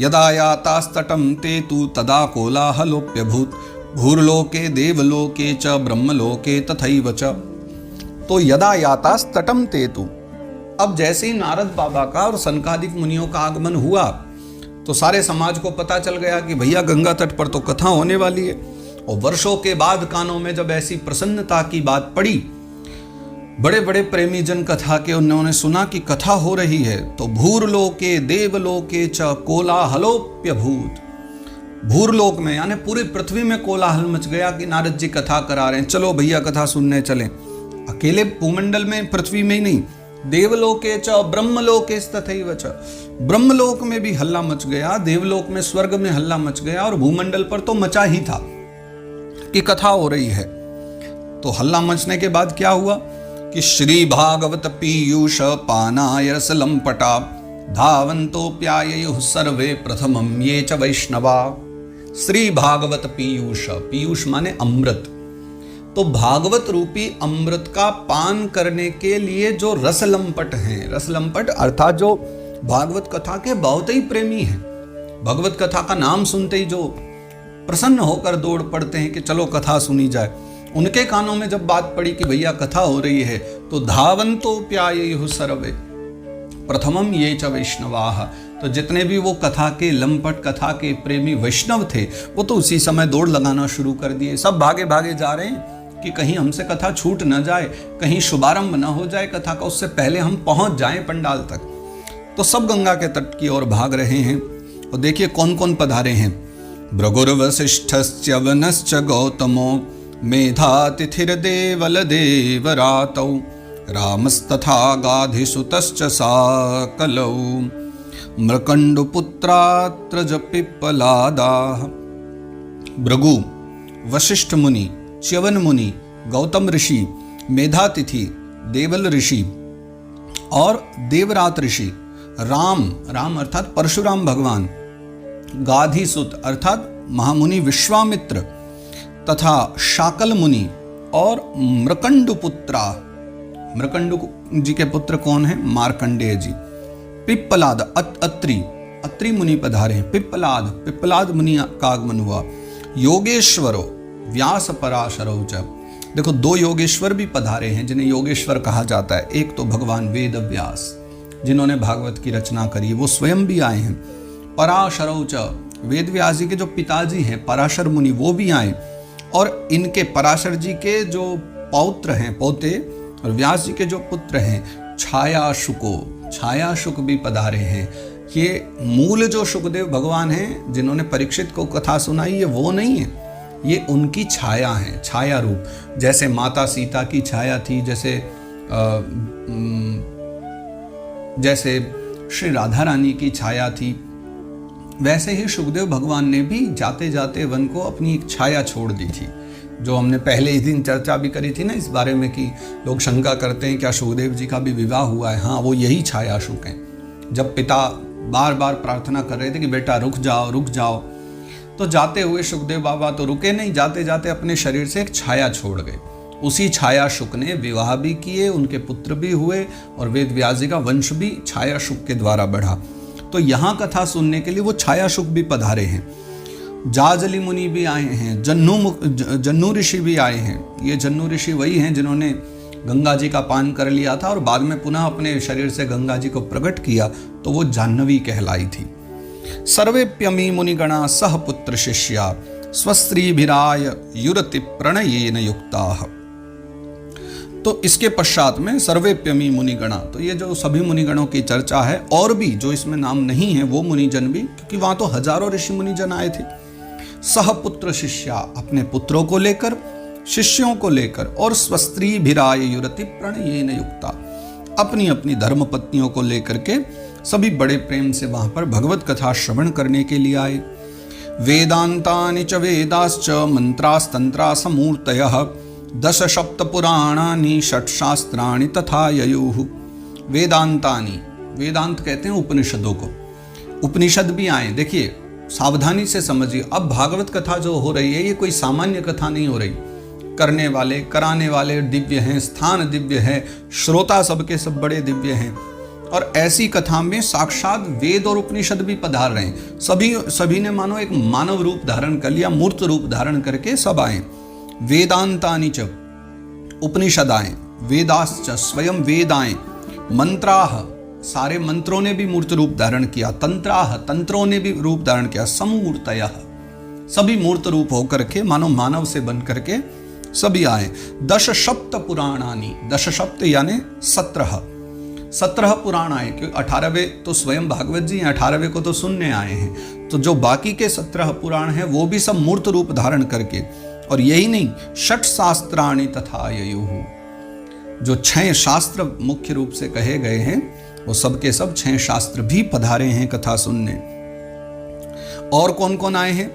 यदा यातास्तटं ते तु तदा कोलाहलोप्यभूत भूर्लोके देवलोके च ब्रह्मलोके तथैव च। तो यदा यातास्तटं ते तु, अब जैसे ही नारद बाबा का और सनकादिक मुनियों का आगमन हुआ तो सारे समाज को पता चल गया कि भैया गंगा तट पर तो कथा होने वाली है। और वर्षों के बाद कानों में जब ऐसी प्रसन्नता की बात पड़ी, बड़े बड़े प्रेमी जन कथा के, उन्होंने सुना कि कथा हो रही है, तो भूर्लोके देवलोके च कोलाहलोप्यभूत, भूर्लोक में यानी पूरी पृथ्वी में कोलाहल मच गया कि नारद जी कथा करा रहे हैं, चलो भैया कथा सुनने चलें। अकेले भूमंडल में, पृथ्वी में ही नहीं, देवलोके च ब्रह्मलोके तथैव च, ब्रह्मलोक में भी हल्ला मच गया, देवलोक में, स्वर्ग में हल्ला मच गया, और भूमंडल पर तो मचा ही था कि कथा हो रही है। तो हल्ला मचने के बाद क्या हुआ कि श्री भागवत पीयूष पानाय रसलंपटा धावन्तोऽप्याययुः सर्वे प्रथमं ये च वैष्णवा। श्री भागवत पीयूष, पीयूष माने अमृत, तो भागवत रूपी अमृत का पान करने के लिए जो रसलंपट हैं, रसलंपट अर्थात जो भागवत कथा के बहुत ही प्रेमी हैं, भगवत कथा का नाम सुनते ही जो प्रसन्न होकर दौड़ पड़ते हैं कि चलो कथा सुनी जाए, उनके कानों में जब बात पड़ी कि भैया कथा हो रही है तो धावन्तोऽप्याययुः सर्वे प्रथमम ये च वैष्णवाः, तो जितने भी वो कथा के लंपट, कथा के प्रेमी वैष्णव थे, वो तो उसी समय दौड़ लगाना शुरू कर दिए। सब भागे भागे जा रहे हैं कि कहीं हमसे कथा छूट न जाए, कहीं शुभारंभ न हो जाए कथा का, उससे पहले हम पहुंच जाएं पंडाल तक। तो सब गंगा के तट की ओर भाग रहे हैं। और देखिए कौन कौन पधारे हैं। भृगुर्वसिष्ठश्च वनश्च गौतमो मेधातिथिर्देवल देवरातौ रामस्तथा गाधिसुतश्च साकलौ मृकण्डुपुत्रात्र च पिप्पलादाः। भृगु, वशिष्ठ मुनि, च्यवन मुनि, गौतम ऋषि, मेधातिथि, देवल ऋषि और देवरात ऋषि, राम अर्थात परशुराम भगवान, गाधिसुत अर्थात महामुनि विश्वामित्र तथा शाकल मुनि और मृकंडुपुत्रा, मृकंडु जी के पुत्र कौन है? मार्कंडेय जी। पिप्पलाद, अत्रि मुनि पधारे हैं। पिप्पलाद मुनि का आगमन हुआ। योगेश्वरो व्यास पराशरौ च, देखो दो योगेश्वर भी पधारे हैं जिन्हें योगेश्वर कहा जाता है। एक तो भगवान वेद व्यास जिन्होंने भागवत की रचना करी, वो स्वयं भी आए हैं। पराशरौ च, वेद व्यास जी के जो पिताजी हैं पराशर मुनि, वो भी आए। और इनके पराशर जी के जो पौत्र हैं, पोते, और व्यास जी के जो पुत्र हैं छायाशुक भी पधारे हैं। ये मूल जो शुकदेव भगवान हैं जिन्होंने परीक्षित को कथा सुनाई, ये वो नहीं है, ये उनकी छाया है, छाया रूप। जैसे माता सीता की छाया थी, जैसे श्री राधा रानी की छाया थी, वैसे ही सुखदेव भगवान ने भी जाते जाते वन को अपनी एक छाया छोड़ दी थी। जो हमने पहले ही दिन चर्चा भी करी थी ना इस बारे में कि लोग शंका करते हैं क्या सुखदेव जी का भी विवाह हुआ है। हाँ, वो यही छायाशुक हैं। जब पिता बार बार प्रार्थना कर रहे थे कि बेटा रुक जाओ, तो जाते हुए सुखदेव बाबा तो रुके नहीं, जाते जाते अपने शरीर से एक छाया छोड़ गए। उसी छायाशुक ने विवाह भी किए, उनके पुत्र भी हुए और वेद व्यास जी का वंश भी छायाशुक के द्वारा बढ़ा। तो यहाँ कथा सुनने के लिए वो छायाशुक भी पधारे हैं। जाजली मुनि भी आए हैं, जन्नू ऋषि भी आए हैं। ये जन्नू ऋषि वही हैं जिन्होंने गंगा जी का पान कर लिया था और बाद में पुनः अपने शरीर से गंगा जी को प्रकट किया, तो वो जाह्नवी कहलाई थी। सर्वेप्यमी मुनिगणा सह पुत्र शिष्या स्वस्त्रीभिराय युरति प्रणयेन युक्ताः। तो इसके पश्चात में सर्वेप्यमी मुनिगणा, तो ये जो सभी मुनिगणों की चर्चा है, और भी जो इसमें नाम नहीं है वो मुनिजन भी, क्योंकि वहां तो हजारों ऋषि मुनिजन आए थे। सहपुत्र शिष्या, अपने पुत्रों को लेकर, शिष्यों को लेकर, और स्वस्त्रीभिराय युरति प्रणयेन युक्ता, अपनी अपनी धर्म पत्नियों को लेकर के सभी बड़े प्रेम से वहां पर भगवत कथा श्रवण करने के लिए आए। वेदांतानि च वेदाश्च मंत्रास्तंत्रा समूर्तयः 10 सप्त पुराणानि 6 शास्त्राणि तथा ययुः। वेदांतानि, वेदांत कहते हैं उपनिषदों को, उपनिषद भी आए। देखिए सावधानी से समझिए, अब भागवत कथा जो हो रही है ये कोई सामान्य कथा नहीं हो रही। करने वाले, कराने वाले दिव्य हैं, स्थान दिव्य है, श्रोता सबके सब बड़े दिव्य हैं। और ऐसी कथा में साक्षात वेद और उपनिषद भी पधार रहे हैं। सभी ने मानो एक मानव रूप धारण कर लिया, मूर्त रूप धारण करके सब आए। वेदांतानि च उपनिषदाएं, वेदाश्च स्वयं वेदाएं, मंत्राह सारे मंत्रों ने भी मूर्त रूप धारण किया, तंत्राह तंत्रों ने भी रूप धारण किया, समूर्तयः सभी मूर्त रूप होकर के मानो मानव से बन करके सभी आए। दश सप्त पुराणानि, दश सप्त यानी 17 पुराण आए, क्योंकि 18वें तो स्वयं भागवत जी हैं, 18वें को तो सुनने आए हैं। तो जो बाकी के 17 पुराण हैं वो भी सब मूर्त रूप धारण करके, और यही नहीं, षट शास्त्राणि तथा ययुः, जो 6 शास्त्र मुख्य रूप से कहे गए हैं वो सब के सब 6 शास्त्र भी पधारे हैं कथा सुनने। और कौन कौन आए हैं?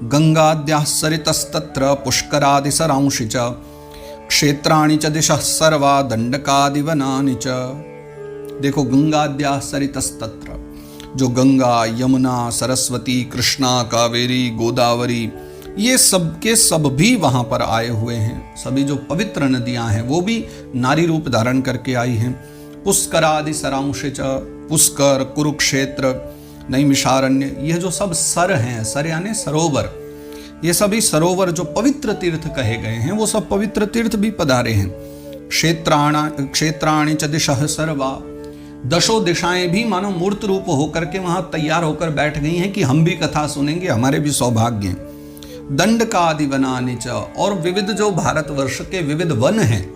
गंगाद्याः सरितस्तत्र पुष्करादि सरांशि च क्षेत्राणि च दिशः सर्वा दंडकादि वनानि च। देखो, गंगाद्याः सरितस्तत्र, जो गंगा, यमुना, सरस्वती, कृष्णा, कावेरी, गोदावरी, ये सब के सब भी वहां पर आए हुए हैं। सभी जो पवित्र नदियां हैं वो भी नारी रूप धारण करके आई हैं। पुष्करादि सरांशि च, पुष्कर, कुरुक्षेत्र, नैमिषारण्य, यह जो सब सर हैं, सर यानी सरोवर, ये सभी सरोवर जो पवित्र तीर्थ कहे गए हैं वो सब पवित्र तीर्थ भी पधारे हैं। क्षेत्राणि च दिशः सर्वा, दशों दिशाएं भी मानो मूर्त रूप होकर के वहां तैयार होकर बैठ गई हैं कि हम भी कथा सुनेंगे, हमारे भी सौभाग्य हैं। दंडकादि वनानि च, और विविध जो भारतवर्ष के विविध वन हैं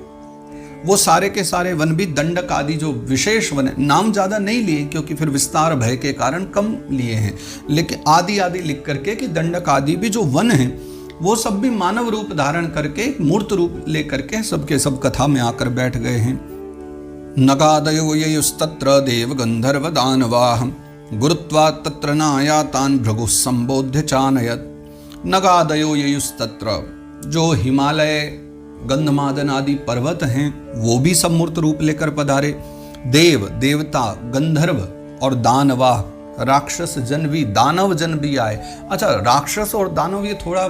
वो सारे के सारे वन भी दंडक आदि जो विशेष वन है, नाम ज्यादा नहीं लिए क्योंकि फिर विस्तार भय के कारण कम लिए हैं, लेकिन आदि आदि लिख करके कि दंडक आदि भी जो वन हैं वो सब भी मानव रूप धारण करके, मूर्त रूप लेकर के सबके सब कथा में आकर बैठ गए हैं। नगादयो ययुस्तत्र देव गंधर्व दानवाः गुरुत्वात् तत्र नायातान् भृगुः संबोध्य चानयत्। नगादयो ययुस्तत्र, जो हिमालय, गंधमादन आदि पर्वत हैं वो भी सब मूर्त रूप लेकर पधारे। देव, देवता, गंधर्व और दानवा, राक्षस जन भी, दानव जन भी आए। अच्छा, राक्षस और दानव ये थोड़ा,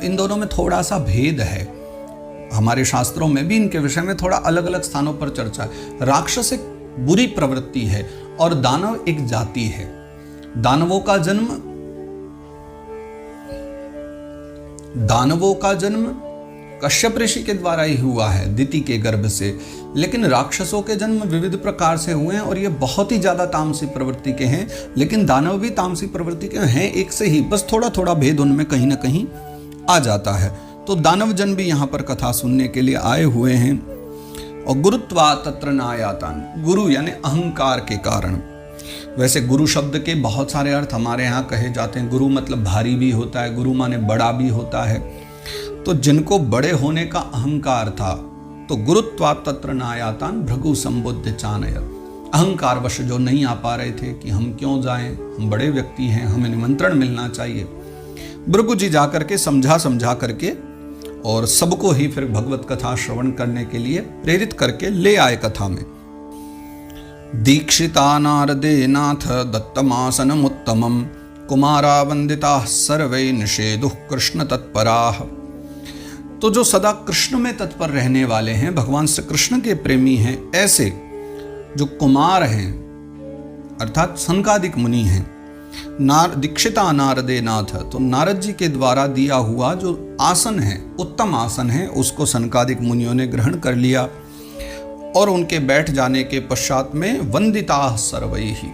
इन दोनों में थोड़ा सा भेद है। हमारे शास्त्रों में भी इनके विषय में थोड़ा अलग अलग स्थानों पर चर्चा है। राक्षस एक बुरी प्रवृत्ति है और दानव एक जाति है। दानवों का जन्म कश्यप ऋषि के द्वारा ही हुआ है, दिति के गर्भ से, लेकिन राक्षसों के जन्म विविध प्रकार से हुए हैं और ये बहुत ही ज्यादा तामसी प्रवृत्ति के हैं, लेकिन दानव भी तामसी प्रवृत्ति के हैं, एक से ही, बस थोड़ा थोड़ा भेद उनमें कहीं ना कहीं आ जाता है। तो दानव जन भी यहाँ पर कथा सुनने के लिए आए हुए हैं। और गुरुत्वा तत्र नायातान, गुरु यानी अहंकार के कारण। वैसे गुरु शब्द के बहुत सारे अर्थ हमारे यहाँ कहे जाते हैं। गुरु मतलब भारी भी होता है, गुरु माने बड़ा भी होता है। तो जिनको बड़े होने का अहंकार था, तो गुरुत्वा तत्र नायातान भृगु संबोध्य चानयत्, अहंकार वश जो नहीं आ पा रहे थे कि हम क्यों जाएं, हम बड़े व्यक्ति हैं, हमें निमंत्रण मिलना चाहिए, भृगु जी जाकर के समझा करके और सबको ही फिर भगवत कथा श्रवण करने के लिए प्रेरित करके ले आए कथा में। दीक्षिता नारदे नाथ दत्तमासनमुत्तमं कुमारा वंदिता सर्वे निषेदुः कृष्ण तत्पराः। तो जो सदा कृष्ण में तत्पर रहने वाले हैं, भगवान श्री कृष्ण के प्रेमी हैं, ऐसे जो कुमार हैं अर्थात सनकादिक मुनि हैं, दीक्षिता नारदे नाथ, तो नारद जी के द्वारा दिया हुआ जो आसन है, उत्तम आसन है, उसको सनकादिक मुनियों ने ग्रहण कर लिया। और उनके बैठ जाने के पश्चात में वंदिता सर्वैहि,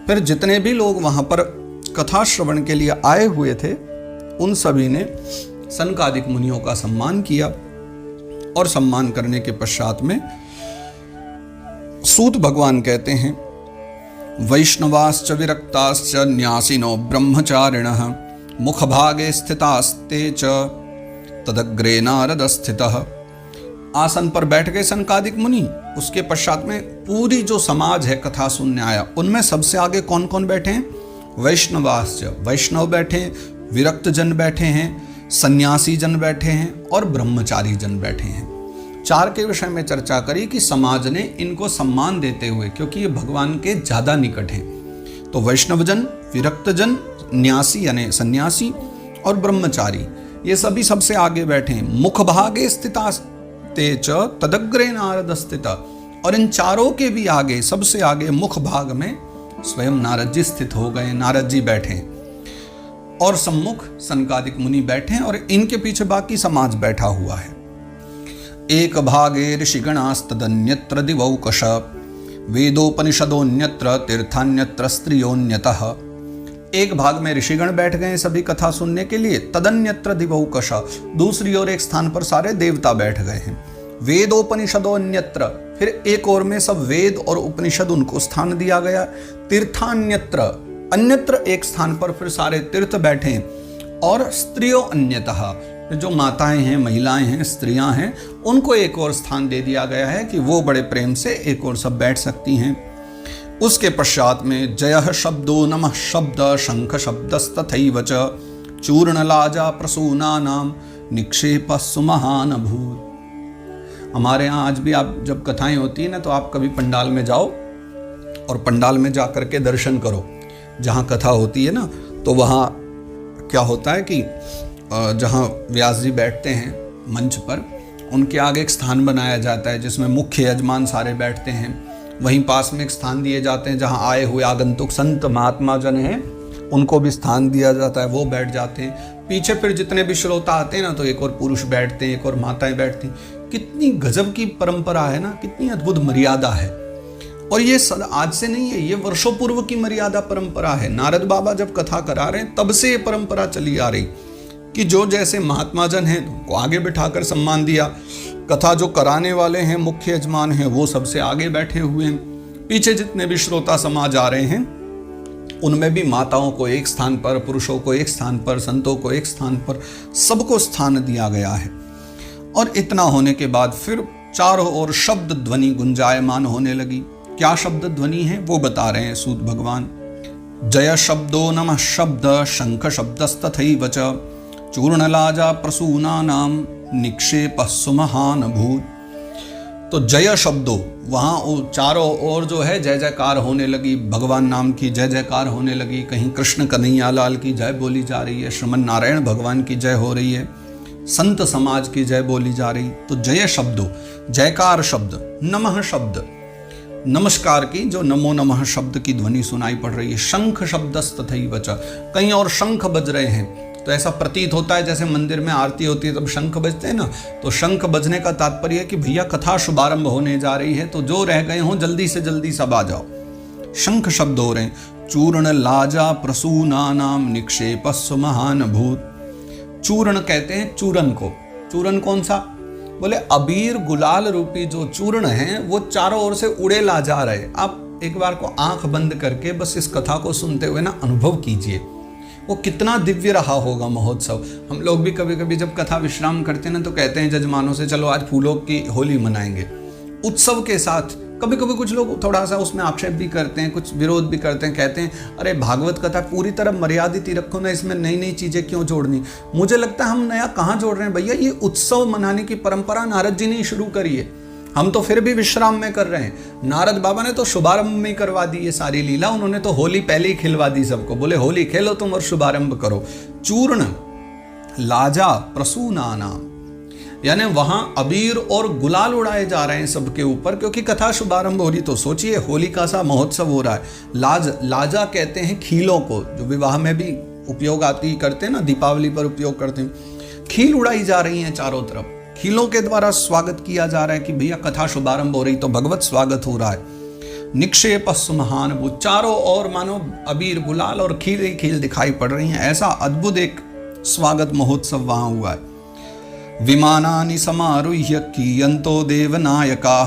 फिर जितने भी लोग वहां पर कथा श्रवण के लिए आए हुए थे उन सभी ने सनकादिक मुनियों का सम्मान किया। और सम्मान करने के पश्चात में सूत भगवान कहते हैं, वैष्णवाश्च विरक्ताश्च न्यासिनो ब्रह्मचारिणः मुखभागे स्थितास्ते च तदग्रे नारद स्थितः। आसन पर बैठ गए सनकादिक मुनि, उसके पश्चात में पूरी जो समाज है कथा सुनने आया, उनमें सबसे आगे कौन कौन बैठे हैं? वैष्णवाश्च, वैष्णव बैठे, विरक्त जन बैठे हैं, सन्यासी जन बैठे हैं और ब्रह्मचारी जन बैठे हैं। 4 के विषय में चर्चा करी कि समाज ने इनको सम्मान देते हुए, क्योंकि ये भगवान के ज्यादा निकट हैं, तो वैष्णव जन, विरक्त जन, न्यासी यानी सन्यासी और ब्रह्मचारी, ये सभी सबसे आगे बैठे हैं। मुख भागे स्थिता ते च तदग्रे नारद स्थिता, और इन चारों के भी आगे, सबसे आगे मुख भाग में स्वयं नारद जी स्थित हो गए। नारद जी बैठे और सम्मुख सनकादिक मुनि बैठे और इनके पीछे बाकी समाज बैठा हुआ है। एक भागे ऋषिगणास्तदन्यत्र दिवौकश वेदोपनिषदोन्यत्र तीर्थान्यत्र स्त्रियोन्यतः। एक भाग में ऋषिगण बैठ गए सभी कथा सुनने के लिए, तदन्यत्र दिवौकश, दूसरी ओर एक स्थान पर सारे देवता बैठ गए हैं। वेदोपनिषदोन्यत्र, फिर एक ओर में सब वेद और उपनिषद उनको स्थान दिया गया। तीर्थान्यत्र, अन्यत्र एक स्थान पर फिर सारे तीर्थ बैठे। और स्त्रियों अन्यतः, जो माताएं हैं, महिलाएं हैं, स्त्रियां हैं, उनको एक और स्थान दे दिया गया है कि वो बड़े प्रेम से एक और सब बैठ सकती हैं। उसके पश्चात में जय शब्दो नमः शब्द शंख शब्दस्तथैव च चूर्णलाजा प्रसूनानाम निक्षेप सुमहान भूत। हमारे यहाँ आज भी आप जब कथाएं होती है ना, तो आप कभी पंडाल में जाओ और पंडाल में जा करके दर्शन करो। जहाँ कथा होती है ना, तो वहाँ क्या होता है कि जहाँ व्यास जी बैठते हैं मंच पर, उनके आगे एक स्थान बनाया जाता है जिसमें मुख्य यजमान सारे बैठते हैं। वहीं पास में एक स्थान दिए जाते हैं जहाँ आए हुए आगंतुक संत महात्मा जन हैं, उनको भी स्थान दिया जाता है, वो बैठ जाते हैं। पीछे फिर जितने भी श्रोता आते हैं ना, तो एक और पुरुष बैठते हैं, एक और माताएं बैठती हैं। कितनी गजब की परंपरा है ना, कितनी अद्भुत मर्यादा है। और ये आज से नहीं है, ये वर्षों पूर्व की मर्यादा परंपरा है। नारद बाबा जब कथा करा रहे हैं तब से ये परंपरा चली आ रही कि जो जैसे महात्मा जन हैं उनको आगे बिठाकर सम्मान दिया। कथा जो कराने वाले हैं, मुख्य यजमान हैं, वो सबसे आगे बैठे हुए हैं। पीछे जितने भी श्रोता समाज आ रहे हैं, उनमें भी माताओं को एक स्थान पर, पुरुषों को एक स्थान पर, संतों को एक स्थान पर, सबको स्थान दिया गया है। और इतना होने के बाद फिर चारों ओर शब्द ध्वनि गुंजायमान होने लगी। क्या शब्द ध्वनि है वो बता रहे हैं सूत भगवान। जय शब्दो नमः शब्द शंख शब्दस्तथैव च चूर्णलाजा प्रसूनानाम निक्षेप सुमहान भूत। तो जय शब्दो, वहाँ चारों ओर जो है जय जयकार होने लगी, भगवान नाम की जय जयकार होने लगी। कहीं कृष्ण कन्हैया लाल की जय बोली जा रही है, श्रीमन नारायण भगवान की जय हो रही है, संत समाज की जय बोली जा रही। तो जय शब्दो, जयकार शब्द, नमः शब्द, नमस्कार की जो नमो नमः शब्द की ध्वनि सुनाई पड़ रही है। शंख शब्दस्तथैव च, कहीं और शंख बज रहे हैं। तो ऐसा प्रतीत होता है जैसे मंदिर में आरती होती है तब शंख बजते हैं ना, तो शंख बजने का तात्पर्य है कि भैया कथा शुभारंभ होने जा रही है, तो जो रह गए हों जल्दी से जल्दी सब आ जाओ। शंख शब्द हो रहे हैं। चूर्ण लाजा प्रसूनानाम निक्षेप सुमहान भूत। चूर्ण कहते हैं चूरन को। चूरन कौन सा? बोले अबीर गुलाल रूपी जो चूर्ण है वो चारों ओर से उड़े ला जा रहे। आप एक बार को आंख बंद करके बस इस कथा को सुनते हुए ना अनुभव कीजिए, वो कितना दिव्य रहा होगा महोत्सव। हम लोग भी कभी कभी जब कथा विश्राम करते हैं ना, तो कहते हैं जजमानों से चलो आज फूलों की होली मनाएंगे। उत्सव के साथ कभी कभी कुछ लोग थोड़ा सा उसमें आक्षेप भी करते हैं, कुछ विरोध भी करते हैं, कहते हैं अरे भागवत कथा पूरी तरह मर्यादित ही रखो ना, इसमें नई नई चीज़ें क्यों जोड़नी। मुझे लगता है हम नया कहाँ जोड़ रहे हैं भैया। ये उत्सव मनाने की परंपरा नारद जी ने शुरू करी है, हम तो फिर भी विश्राम में कर रहे हैं। नारद बाबा ने तो शुभारंभ में करवा दी ये सारी लीला। उन्होंने तो होली पहले ही खिलवा दी सबको, बोले होली खेलो तुम और शुभारंभ करो। चूर्ण लाजा प्रसूनानाम, यानी वहां अबीर और गुलाल उड़ाए जा रहे हैं सबके ऊपर, क्योंकि कथा शुभारंभ हो रही। तो सोचिए होली का सा महोत्सव हो रहा है। लाजा कहते हैं खीलों को, जो विवाह में भी उपयोग आती करते हैं ना, दीपावली पर उपयोग करते हैं। खील उड़ाई जा रही हैं चारों तरफ, खीलों के द्वारा स्वागत किया जा रहा है कि भैया कथा शुभारंभ हो रही, तो भगवत स्वागत हो रहा है। निक्षेप सुमहान भूत, चारों ओर मानो अबीर गुलाल और खील ही खील दिखाई पड़ रही हैं। ऐसा अद्भुत एक स्वागत महोत्सव वहां हुआ है। विमानानि समारुह्य कीयन्तो देवनायका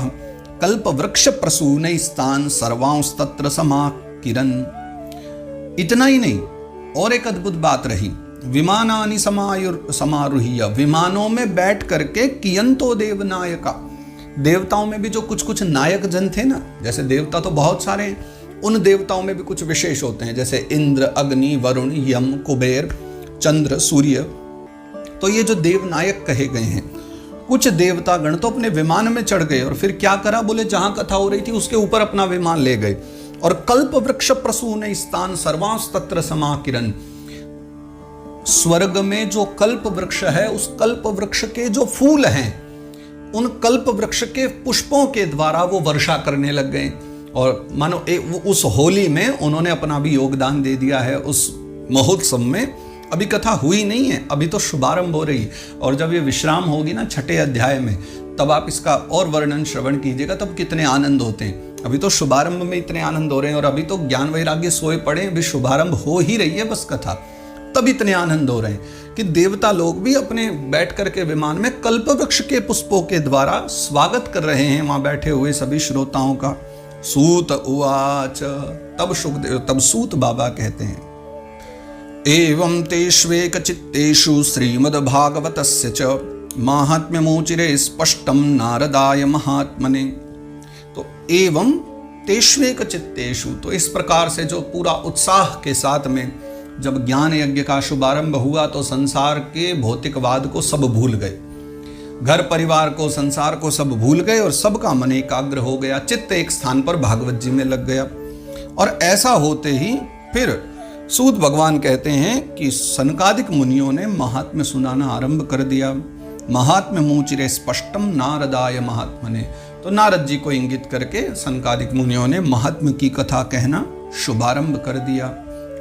कल्प वृक्ष प्रसूनैस्तान् सर्वांस्तत्र समाकिरन्। इतना ही नहीं, और एक अद्भुत बात रही। विमानानि समारुह्य, विमानों में बैठ करके कियंतो देवनायका, देवताओं में भी जो कुछ कुछ नायक जन थे ना, जैसे देवता तो बहुत सारे हैं, उन देवताओं में भी कुछ विशेष होते हैं, जैसे इंद्र, अग्नि, वरुण, यम, कुबेर, चंद्र, सूर्य। तो ये जो देवनायक कहे गए हैं, कुछ देवता गण तो अपने विमान में चढ़ गए और फिर क्या करा, बोले जहां कथा हो रही थी उसके ऊपर अपना विमान ले गए। और कल्प वृक्ष प्रसूनैस्तान् सर्वांस्तत्र समाकिरन्, स्वर्ग में जो कल्प वृक्ष है, उस कल्प वृक्ष के जो फूल हैं उन कल्प वृक्ष के पुष्पों के द्वारा वो वर्षा करने लग गए। और मानो उस होली में उन्होंने अपना भी योगदान दे दिया है। उस महोत्सव में अभी कथा हुई नहीं है, अभी तो शुभारंभ हो रही, और जब ये विश्राम होगी ना 6ठे अध्याय में, तब आप इसका और वर्णन श्रवण कीजिएगा, तब कितने आनंद होते हैं। अभी तो शुभारंभ में इतने आनंद हो रहे हैं, और अभी तो ज्ञान वैराग्य सोए पड़े हैं, अभी शुभारंभ हो ही रही है बस कथा, तब इतने आनंद हो रहे हैं कि देवता लोग भी अपने बैठ करके विमान में कल्प वृक्ष के पुष्पों के द्वारा स्वागत कर रहे हैं वहां बैठे हुए सभी श्रोताओं का। सूत उवाच, तब सूत बाबा कहते हैं, एवं तेष्वेक चित्तेषु श्रीमद्भागवतस्य च माहात्म्यमुचिरे स्पष्टम नारदाय महात्मने। तो एवं तेष्वेक चित्तेषु, तो इस प्रकार से जो पूरा उत्साह के साथ में जब ज्ञान यज्ञ का शुभारंभ हुआ तो संसार के भौतिकवाद को सब भूल गए, घर परिवार को संसार को सब भूल गए, और सबका मन एकाग्र हो गया, चित्त एक स्थान पर भागवत जी में लग गया। और ऐसा होते ही फिर सूत भगवान कहते हैं कि सनकादिक मुनियों ने महात्म्य सुनाना आरंभ कर दिया। महात्म्य मुचिरे स्पष्टम नारदाय महात्मने, तो नारद जी को इंगित करके सनकादिक मुनियों ने महात्म्य की कथा कहना शुभारंभ कर दिया।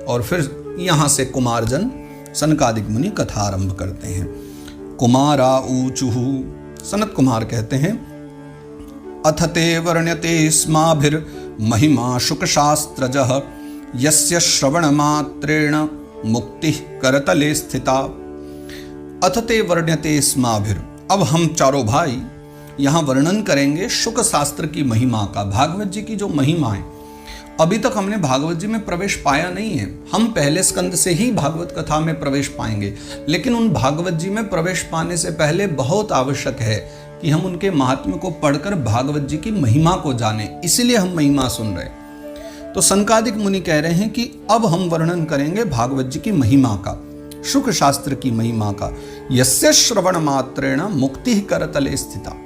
और फिर यहाँ से कुमारजन सनकादिक मुनि कथा आरंभ करते हैं। कुमारा ऊचुहु, सनत कुमार कहते हैं, अथते वर्ण्यते स्माभिर महिमा शुक शास्त्रजः यस्य श्रवण मात्रेण मुक्ति करतले स्थिता। अथते वर्ण्यते स्माभिर, अब हम चारों भाई यहाँ वर्णन करेंगे शुक शास्त्र की महिमा का, भागवत जी की जो महिमा है। अभी तक हमने भागवत जी में प्रवेश पाया नहीं है, हम पहले स्कंद से ही भागवत कथा में प्रवेश पाएंगे, लेकिन उन भागवत जी में प्रवेश पाने से पहले बहुत आवश्यक है कि हम उनके महात्म्य को पढ़कर भागवत जी की महिमा को जानें, इसीलिए हम महिमा सुन रहे हैं। तो सनकादिक मुनि कह रहे हैं कि अब हम वर्णन करेंगे भागवत जी की महिमा का, शुक शास्त्र की महिमा का। यस्य श्रवण मात्रेण मुक्ति करतले स्थिता,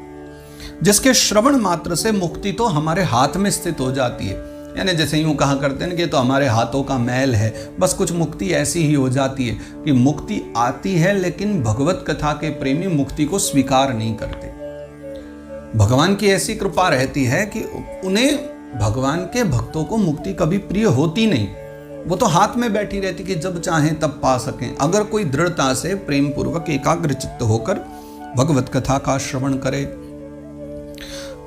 जिसके श्रवण मात्र से मुक्ति तो हमारे हाथ में स्थित हो जाती है। यानी जैसे यूं कहा करते हैं कि तो हमारे हाथों का मैल है, बस कुछ मुक्ति ऐसी ही हो जाती है कि मुक्ति आती है, लेकिन भगवत कथा के प्रेमी मुक्ति को स्वीकार नहीं करते। भगवान की ऐसी कृपा रहती है कि उन्हें, भगवान के भक्तों को मुक्ति कभी प्रिय होती नहीं, वो तो हाथ में बैठी रहती कि जब चाहें तब पा सकें, अगर कोई दृढ़ता से प्रेम पूर्वक एकाग्र चित्त होकर भगवत कथा का श्रवण करे।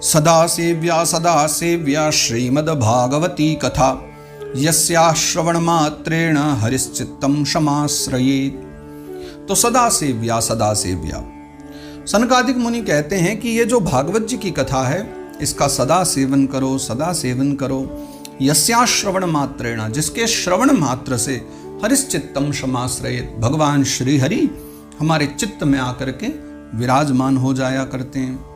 सदा सेव्या श्रीमद् भागवती कथा यस्या श्रवण मात्रेण हरिश्चित्तम क्षमाश्रयेत्। तो सदा सेव्या सनकादिक मुनि कहते हैं कि ये जो भागवत जी की कथा है इसका सदा सेवन करो, सदा सेवन करो। यस्या श्रवण मात्रेण, जिसके श्रवण मात्र से हरिश्चित्तम क्षमाश्रयेत्, भगवान श्री हरि हमारे चित्त में आकर के विराजमान हो जाया करते हैं।